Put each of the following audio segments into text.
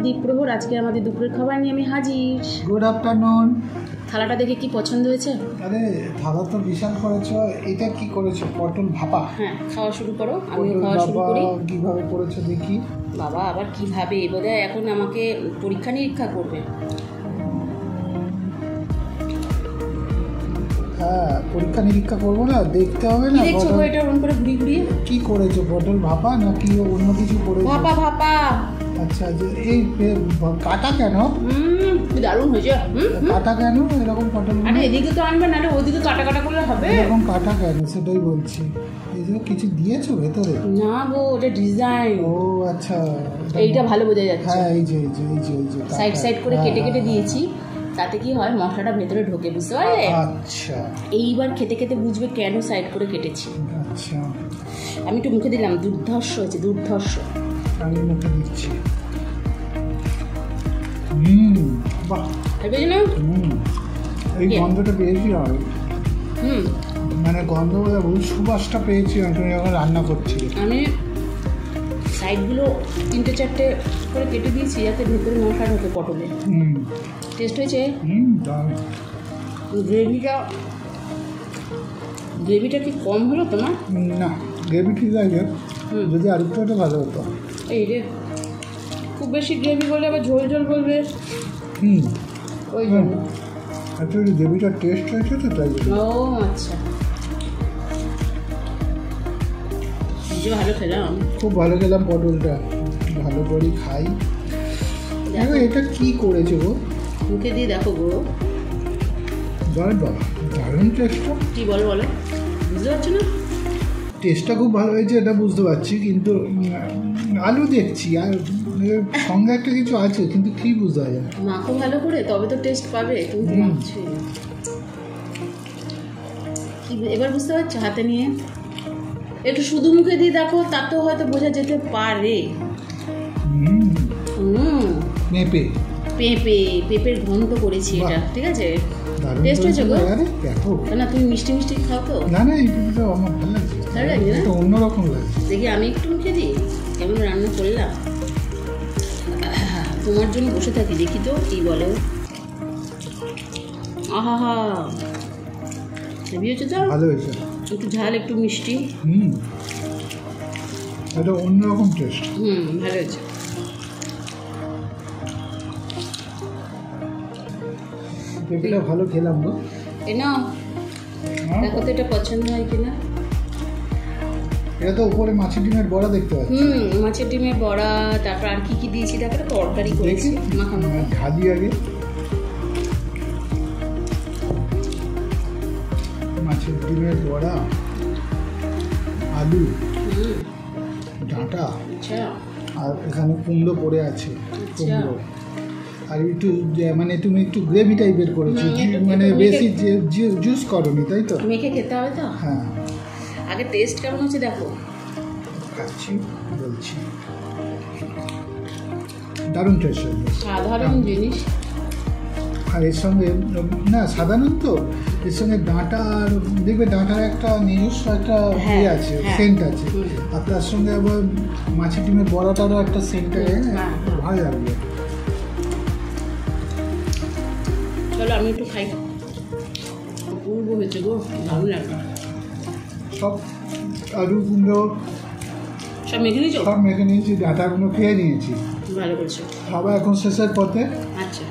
দ্বীপ্রহর। আজকে আমাদের দুপুরের খাবার নিয়ে আমি হাজির। Good afternoon. থালাটা দেখে কি পছন্দ হয়েছে? আরে থালা তো বিশাল করেছো। এটা কি করেছো? পটল ভাপা। হ্যাঁ, খাওয়া শুরু করো, আমিও খাওয়া শুরু করি। কিভাবে করেছো দেখি। বাবা আবার কিভাবে? বোধহয় এখন আমাকে পরীক্ষা নিরীক্ষা করবে। হ্যাঁ, পরীক্ষা নিরীক্ষা করবো না, দেখতে হবে না। দেখছো গো, এটা ওরকম করে ঘুরিয়ে ঘুরিয়ে কি করেছো? পটল ভাপা নাকি অন্য কিছু করেছো? ভাপা ভাপা। আচ্ছা, যে এই কাটা কেন? দারুণ হয়েছে। কাটা কেন এরকম পটল? আরে এদিকে তো আনবে না, ওদিকে কাটা কাটা করলে হবে। এরকম কাটা কেন সেটাই বলছি। এই যে কিছু দিয়েছো ভেতরে? না গো, ওটা ডিজাইন। ও আচ্ছা, এইটা ভালো বোঝা যাচ্ছে। হ্যাঁ, এই যে সাইড সাইড করে কেটে কেটে দিয়েছি, তাতে কি হয় মশলাটা ভেতরে ঢোকে, বুঝতে পারলে? আচ্ছা, এইবার খেতে খেতে বুঝবে কেন সাইড করে কেটেছি। আচ্ছা, আমি একটু মুখে দিলাম, দুর্ধর্ষ হয়েছে, দুর্ধর্ষ। আমি মুখে দিচ্ছি। বাহ, বুঝলি না? এই গন্ধটা পেয়েছি আর মানে গন্ধ সুবাসটা পেয়েছি আমি যখন রান্না করছি। আমি সাইডগুলো 3-4টে করে কেটে দিয়েছি যাতে ভেতরে মশলা ঢোকে পটলে। টেস্ট হয়েছে। গ্রেভিটা কি কম হলো তোমার? না, গ্রেভি ঠিক আছে, যদি আরেকটু হতো ভালো হতো। এই রে, খুব বেশি গ্রেভি বলে আবার ঝোল ঝোল বলবে। ওই জন্য অ্যাকচুয়ালি গ্রেভিটার টেস্ট হয়েছে তো তাই জন্য। ও আচ্ছা, ভালো খেলাম, খুব ভালো খেলাম পটলটা, ভালো করে খাই। এটা কি করেছে গো? মুখে দিয়ে দেখো গো। বাবা, দারুণ টেস্টটা। কি বলো বলো, বুঝতে পারছো না? টেস্টটা খুব ভালো হয়েছে এটা বুঝতে পারছি, কিন্তু আলু দেখছি আর সঙ্গে একটা কিছু আছে, কিন্তু কি বোঝা যায়? মাখো ভালো করে, তবে তো টেস্ট পাবে। তুমি তো মাখছোই না। কি এবার বুঝতে পারছো? হাতে নিয়ে একটু শুধু মুখে দিয়ে দেখো, তাতেও হয়তো বোঝা যেতে পারে। পেঁপে পেঁপের ঘন্ট করেছি এটা, ঠিক আছে? টেস্ট হয়েছে গো? না তুমি মিষ্টি মিষ্টি খাও তো? না না, এই পেঁপেটা আমার ভালো লাগছে, ভালো লাগছে না? অন্যরকম লাগছে। দেখি আমি একটু মুখে দিই কেমন রান্না করলাম। তোমার জন্য বসে থাকি, দেখি তো কি বলে। আহা হা, হেভি হয়েছে তো? ভালো হয়েছে, একটু ঝাল একটু মিষ্টি। এটা অন্যরকম টেস্ট। ভালো হয়েছে। পেঁপেটা ভালো খেলাম গো। এই নাও, দেখো তো এটা পছন্দ হয় কিনা। এটা তো উপরে মাছের ডিমের বড়া দেখতে পাচ্ছি। মাছের ডিমের বড়া, তারপর আর কি কি দিয়েছি দেখো, তরকারি করেছি মাখা মাখা। ঢালি আগে মাছের ডিমের বড়া, আলু, ডাঁটা, আর এখানে কুমড়ো পড়ে আছে, কুমড়ো। আর একটু মানে তুমি একটু গ্রেভি টাইপের করেছো, মানে বেশি জুস করনি, তাই তো? মেখে খেতে হবে তো। হ্যাঁ, আগে টেস্ট কেমন হচ্ছে দেখো। খাচ্ছি, বলছি দারুণ টেস্ট, সাধারণ জিনিস। আর এর সঙ্গে না সাধারণ তো, এর সঙ্গে ডাঁটা, আর দেখবে ডাঁটার একটা নিজস্ব একটা ইয়ে আছে, সেন্ট আছে, আর তার সঙ্গে আবার মাছের ডিমের বড়াটারও একটা সেন্ট আছে, ভালো লাগবে। চলো আমি একটু খাই। অপূর্ব হয়েছে গো, ভালো লাগবে। সব আলু কুমড়ো সব মেখে নিয়েছো? সব মেখে নিয়েছি, ডাঁটাগুলো খেয়ে নিয়েছি। ভালো করছো। খাবার এখন শেষের পথে। আচ্ছা,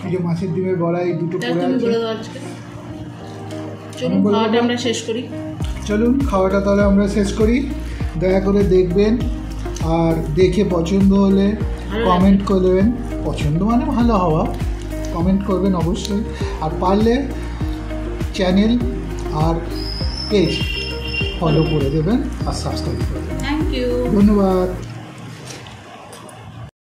এই যে মাছের ডিমের বড়া, এই দুটো পড়ে আছে। চলুন খাওয়াটা আমরা শেষ করি। চলুন খাওয়াটা তাহলে আমরা শেষ করি। দয়া করে দেখবেন, আর দেখে পছন্দ হলে কমেন্ট করবেন। পছন্দ মানে ভালো হওয়া, কমেন্ট করবেন অবশ্যই। আর পারলে চ্যানেল আর পেজ ফলো করে দেবেন আর সাবস্ক্রাইব করবেন। থ্যাংক ইউ, ধন্যবাদ।